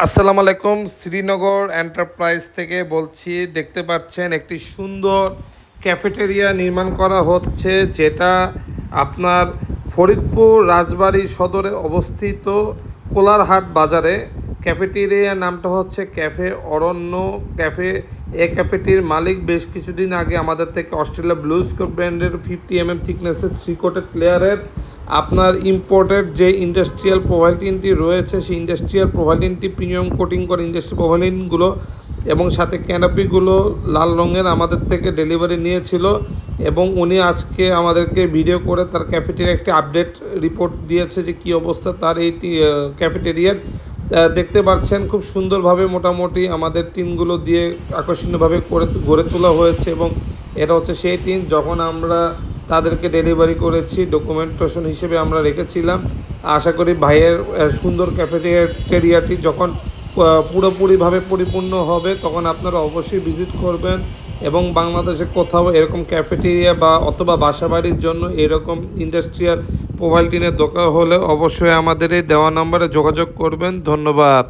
আসসালামু আলাইকুম। শ্রীনগর এন্টারপ্রাইজ থেকে বলছি। দেখতে পাচ্ছেন একটি সুন্দর ক্যাফেটেরিয়া নির্মাণ করা হচ্ছে, যেটা আপনার ফরিদপুর রাজবাড়ী সদরে অবস্থিত কোলারহাট বাজারে। ক্যাফেটেরিয়ার নামটা হচ্ছে ক্যাফে অরণ্য ক্যাফে। এই ক্যাফেটির মালিক বেশ কিছুদিন আগে আমাদের থেকে অস্ট্রেলিয়া ব্লু স্কোর ব্র্যান্ডের 50 mm থিকনেসের 3-কোটেড লেয়ারের আপনার ইম্পোর্টেড যে ইন্ডাস্ট্রিয়াল প্রোভাইলিনটি রয়েছে, সেই ইন্ডাস্ট্রিয়াল প্রোভাইলিনটি প্রিমিয়াম কোটিং করে ইন্ডাস্ট্রিয়াল প্রোভাইলিনগুলো এবং সাথে ক্যানাপিগুলো লাল রঙের আমাদের থেকে ডেলিভারি নিয়েছিল। এবং উনি আজকে আমাদেরকে ভিডিও করে তার ক্যাফেটেরিয়ার একটি আপডেট রিপোর্ট দিয়েছে যে কী অবস্থা তার এই ক্যাফেটেরিয়ার। দেখতে পাচ্ছেন খুব সুন্দরভাবে মোটামুটি আমাদের টিনগুলো দিয়ে আকর্ষণীয়ভাবে গড়ে তোলা হয়েছে। এবং এটা হচ্ছে সেই টিন যখন আমরা তাদেরকে ডেলিভারি করেছি, ডকুমেন্টেশন হিসেবে আমরা রেখেছিলাম। আশা করি ভাইয়ের সুন্দর ক্যাফেটেরিয়াটি যখন পুরোপুরিভাবে পরিপূর্ণ হবে তখন আপনারা অবশ্যই ভিজিট করবেন। এবং বাংলাদেশে কোথাও এরকম ক্যাফেটেরিয়া বা অথবা বাসাবাড়ির জন্য এরকম ইন্ডাস্ট্রিয়াল প্রোভাইলিনের দরকার হলে অবশ্যই আমাদের এই দেওয়া নম্বরে যোগাযোগ করবেন। ধন্যবাদ।